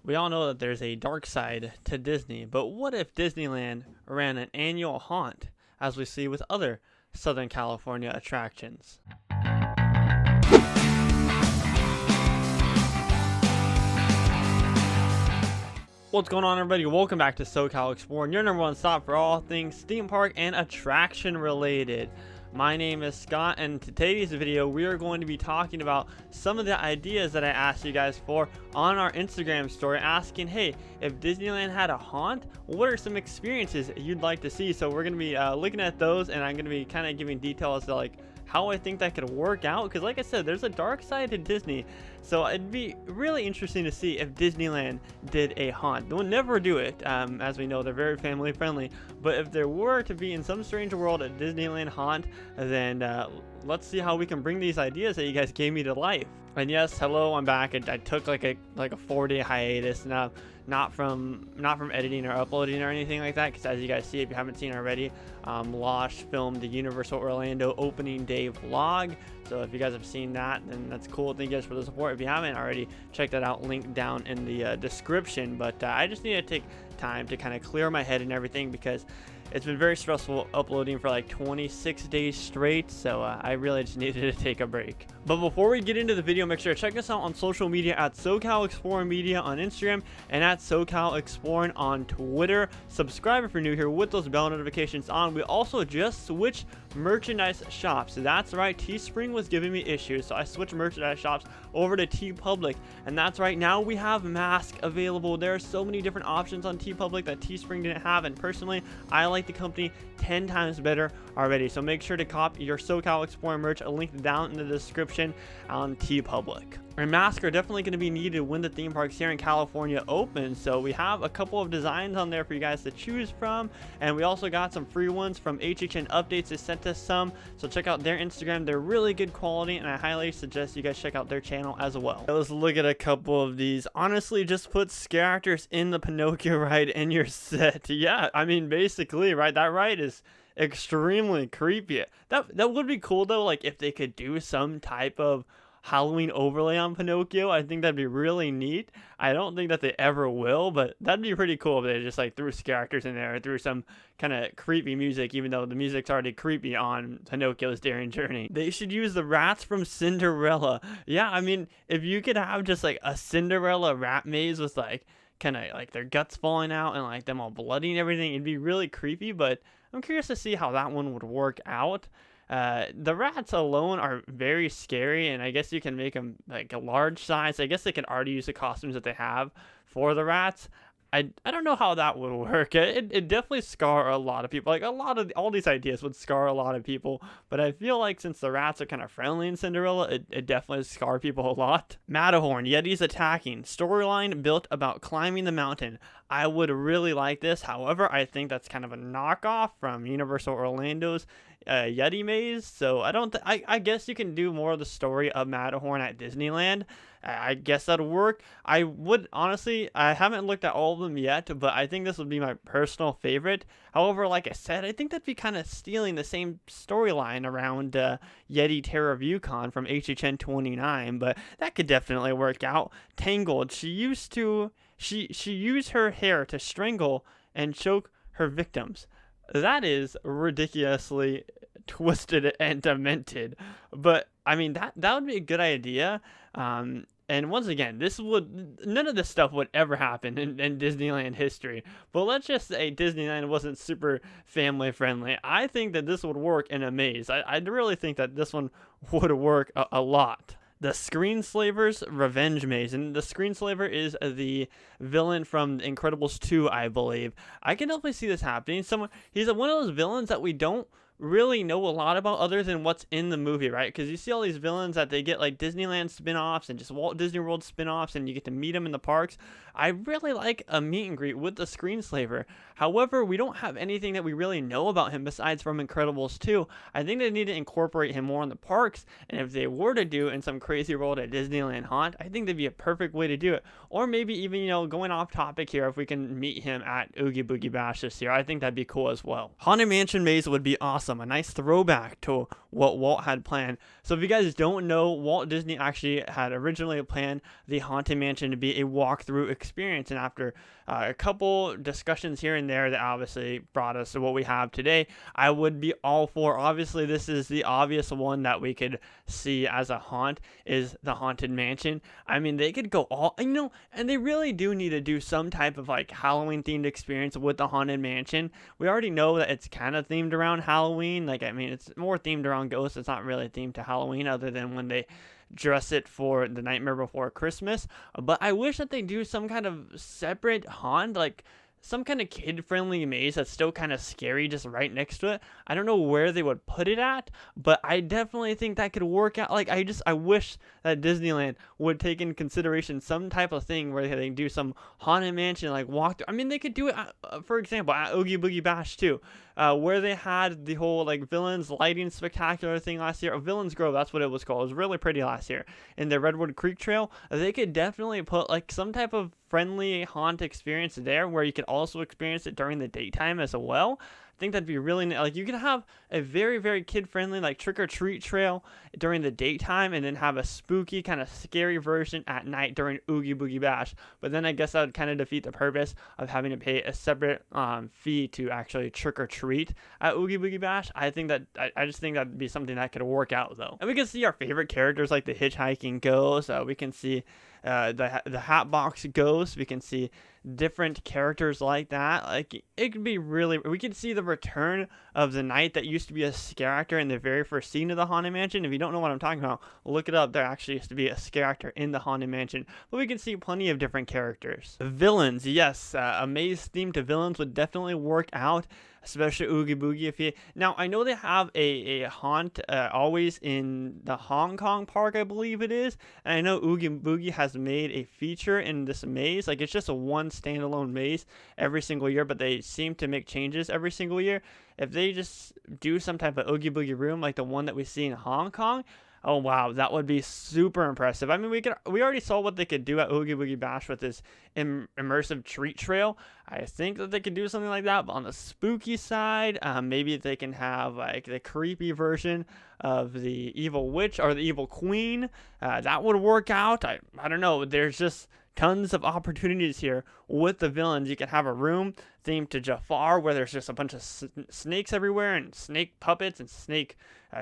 We all know that there's a dark side to Disney, but what if Disneyland ran an annual haunt, as we see with other Southern California attractions? What's going on, everybody? Welcome back to SoCal Exploring, your number one stop for all things theme park and attraction related. My name is Scott, and in today's video we are going to be talking about some of the ideas that I asked you guys for on our Instagram story, asking, hey, if Disneyland had a haunt, what are some experiences you'd like to see? So we're going to be looking at those, and I'm going to be kind of giving details to like how I think that could work out, because like I said, there's a dark side to Disney, so it'd be really interesting to see if Disneyland did a haunt. They'll never do it, as we know they're very family friendly, but if there were to be in some strange world a Disneyland haunt, then let's see how we can bring these ideas that you guys gave me to life. And yes, hello, I'm back. I took like a 4-day hiatus now, not from editing or uploading or anything like that, because as you guys see, if you haven't seen already, Losh filmed the Universal Orlando opening day vlog. So if you guys have seen that, then that's cool. Thank you guys for the support. If you haven't already, check that out, link down in the description. But I just need to take time to kind of clear my head and everything, because it's been very stressful uploading for like 26 days straight, so I really just needed to take a break. But before we get into the video, make sure to check us out on social media at SoCal Exploring Media on Instagram and at SoCal Exploring on Twitter. Subscribe if you're new here with those bell notifications on. We also just switched merchandise shops. That's right, Teespring was giving me issues, so I switched merchandise shops over to TeePublic, and that's right, now we have masks available. There are so many different options on TeePublic that Teespring didn't have, and personally, I like the company 10 times better already. So make sure to copy your SoCal Exploring merch, a link down in the description on TeePublic. And masks are definitely going to be needed when the theme parks here in California open, so we have a couple of designs on there for you guys to choose from, and we also got some free ones from HHN Updates. They sent us some, so check out their Instagram. They're really good quality, and I highly suggest you guys check out their channel as well. Let's look at a couple of these. Honestly, just put scare actors in the Pinocchio ride and you're set. Yeah, I mean, basically, right, that ride is extremely creepy. That would be cool though, like if they could do some type of Halloween overlay on Pinocchio. I think that'd be really neat. I don't think that they ever will, but that'd be pretty cool if they just like threw scare actors in there, threw some kind of creepy music, even though the music's already creepy on Pinocchio's Daring Journey. They should use the rats from Cinderella. Yeah, I mean, if you could have just like a Cinderella rat maze with like kind of like their guts falling out and like them all bloody and everything, it'd be really creepy, but I'm curious to see how that one would work out. The rats alone are very scary, and I guess you can make them like a large size. I guess they can already use the costumes that they have for the rats. I don't know how that would work. It definitely scar a lot of people. Like all these ideas would scar a lot of people, but I feel like since the rats are kind of friendly in Cinderella, it definitely scar people a lot. Matterhorn, Yetis attacking. Storyline built about climbing the mountain. I would really like this. However, I think that's kind of a knockoff from Universal Orlando's Yeti maze, so I guess you can do more of the story of Matterhorn at Disneyland. I guess that'll work. I would honestly, I haven't looked at all of them yet, but I think this would be my personal favorite. However, like I said, I think that'd be kind of stealing the same storyline around Yeti Terror of Yukon from HHN 29, but that could definitely work out. Tangled, she used her hair to strangle and choke her victims. That is ridiculously twisted and demented, but I mean that would be a good idea. And once again, none of this stuff would ever happen in Disneyland history. But let's just say Disneyland wasn't super family friendly. I think that this would work in a maze. I really think that this one would work a lot. The Screenslaver's Revenge Maze, and the Screenslaver is the villain from Incredibles 2, I believe. I can definitely see this happening. He's one of those villains that we don't really know a lot about other than what's in the movie, right? Because you see all these villains that they get like Disneyland spin-offs and just Walt Disney World spin-offs, and you get to meet them in the parks. I really like a meet and greet with the Screenslaver. However, we don't have anything that we really know about him besides from Incredibles 2. I think they need to incorporate him more in the parks, and if they were to do in some crazy world at Disneyland Haunt, I think that'd be a perfect way to do it. Or maybe even, you know, going off topic here, if we can meet him at Oogie Boogie Bash this year, I think that'd be cool as well. Haunted Mansion Maze would be awesome. A nice throwback to what Walt had planned. So if you guys don't know, Walt Disney actually had originally planned the Haunted Mansion to be a walkthrough experience, and after a couple discussions here and there that obviously brought us to what we have today, I would be all for. Obviously, this is the obvious one that we could see as a haunt, is the Haunted Mansion. I mean, they could go all, and they really do need to do some type of like Halloween themed experience with the Haunted Mansion. We already know that it's kind of themed around Halloween. Like, I mean, it's more themed around ghosts. It's not really themed to Halloween, other than when they dress it for the Nightmare Before Christmas. But I wish that they do some kind of separate haunt, like some kind of kid-friendly maze that's still kind of scary just right next to it. I don't know where they would put it at, but I definitely think that could work out. Like, I wish that Disneyland would take in consideration some type of thing where they do some Haunted Mansion, like walk through. I mean, they could do it, for example, at Oogie Boogie Bash too, where they had the whole like Villains Lighting Spectacular thing last year, or Villains Grove, that's what it was called. It was really pretty last year in the Redwood Creek Trail. They could definitely put like some type of friendly haunt experience there, where you could also experience it during the daytime as well. I think that'd be really like, you can have a very, very kid-friendly like trick-or-treat trail during the daytime, and then have a spooky kind of scary version at night during Oogie Boogie Bash. But then I guess that would kind of defeat the purpose of having to pay a separate fee to actually trick-or-treat at Oogie Boogie Bash. I just think that'd be something that could work out though. And we can see our favorite characters like the hitchhiking ghost. We can see the Hatbox Ghost. We can see different characters like that. Like, it could be really, we could see the return of the knight that used to be a scare actor in the very first scene of the Haunted Mansion. If you don't know what I'm talking about, look it up. There actually used to be a scare actor in the Haunted Mansion. But we can see plenty of different characters. Villains, yes, a maze theme to villains would definitely work out, especially Oogie Boogie. Now, I know they have a haunt always in the Hong Kong park, I believe it is, and I know Oogie Boogie has made a feature in this maze. Like, it's just a one standalone maze every single year, but they seem to make changes every single year. If they just do some type of Oogie Boogie room like the one that we see in Hong Kong, oh wow, that would be super impressive. I mean, we already saw what they could do at Oogie Boogie Bash with this immersive treat trail. I think that they could do something like that, but on the spooky side, maybe they can have like the creepy version of the evil witch or the evil queen. That would work out. I don't know. There's just tons of opportunities here with the villains. You can have a room themed to Jafar where there's just a bunch of snakes everywhere, and snake puppets and snake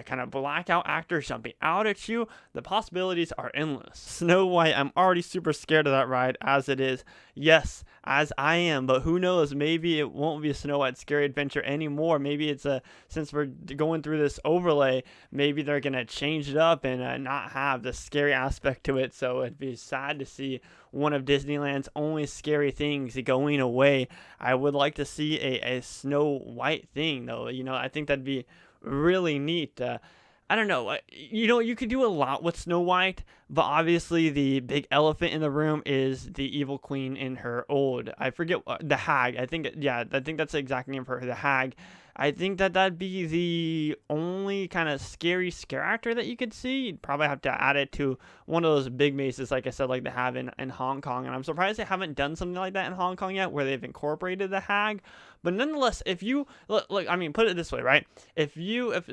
kind of blackout actors jumping out at you. The possibilities are endless. Snow White, I'm already super scared of that ride as it is. Yes, as I am, but who knows, maybe it won't be a Snow White Scary Adventure anymore. Maybe it's since we're going through this overlay, maybe they're gonna change it up and not have the scary aspect to it. So it'd be sad to see one of Disneyland's only scary things going away. I would like to see a Snow White thing though. I think that'd be really neat. I don't know. You could do a lot with Snow White, but obviously the big elephant in the room is the evil queen in her old, I forget, the hag. I think that's the exact name for her, the hag. I think that'd be the only kind of scary scare actor that you could see. You'd probably have to add it to one of those big mazes, like I said, like they have in Hong Kong. And I'm surprised they haven't done something like that in Hong Kong yet, where they've incorporated the hag. But nonetheless, if you look, I mean, put it this way, right? If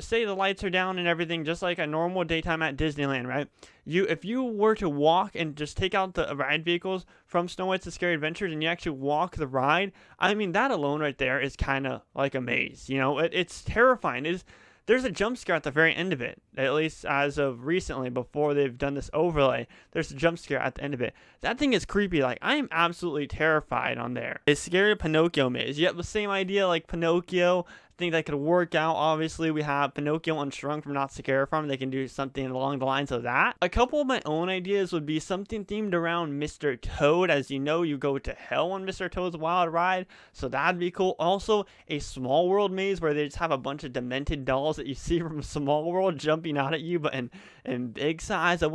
say the lights are down and everything, just like a normal daytime at Disneyland, right? If you were to walk and just take out the ride vehicles from Snow White's Scary Adventures and you actually walk the ride, I mean, that alone right there is kind of like a maze. It's terrifying. There's a jump scare at the very end of it, at least as of recently, before they've done this overlay. There's a jump scare at the end of it. That thing is creepy. Like, I am absolutely terrified on there. A scary Pinocchio maze. Yep, the same idea like Pinocchio. I think that could work out. Obviously, we have Pinocchio Unshrunk from Not Scare Farm. They can do something along the lines of that. A couple of my own ideas would be something themed around Mr. Toad. As you know, you go to hell on Mr. Toad's Wild Ride, so that'd be cool. Also, a Small World maze where they just have a bunch of demented dolls that you see from Small World jumping out at you, but in big size. A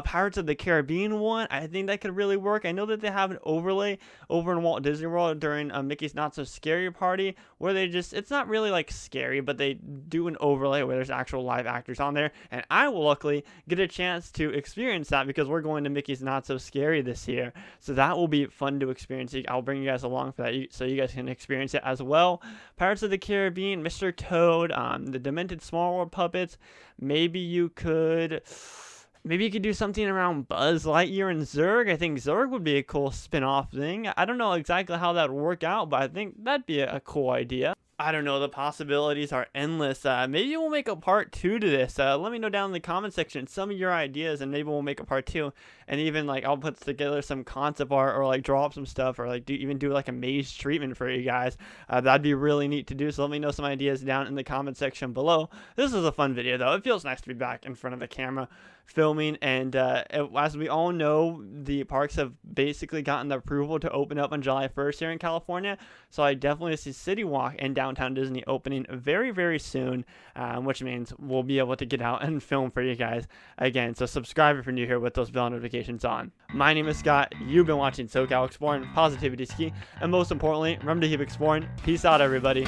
Pirates of the Caribbean one. I think that could really work. I know that they have an overlay over in Walt Disney World during Mickey's Not So Scary Party, where it's not not really like scary, but they do an overlay where there's actual live actors on there, and I will luckily get a chance to experience that because we're going to Mickey's Not So Scary this year. So that will be fun to experience. I'll bring you guys along for that so you guys can experience it as well. Pirates of the Caribbean, Mr. Toad, the Demented Small World puppets. Maybe you could do something around Buzz Lightyear and Zurg. I think Zurg would be a cool spin-off thing. I don't know exactly how that would work out, but I think that'd be a cool idea. I don't know, the possibilities are endless. Maybe we'll make a part 2 to this. Let me know down in the comment section some of your ideas, and maybe we'll make a part 2. And even like I'll put together some concept art, or like draw up some stuff, or like do like a maze treatment for you guys. That'd be really neat to do. So let me know some ideas down in the comment section below. This is a fun video though. It feels nice to be back in front of the camera filming, and as we all know, the parks have basically gotten the approval to open up on July 1st here in California. So I definitely see City Walk and Downtown Disney opening very, very soon, which means we'll be able to get out and film for you guys again. So subscribe if you're new here with those bell notifications on. My name is Scott. You've been watching SoCal Exploring. Positivity is key, and most importantly, remember to keep exploring. Peace out, everybody.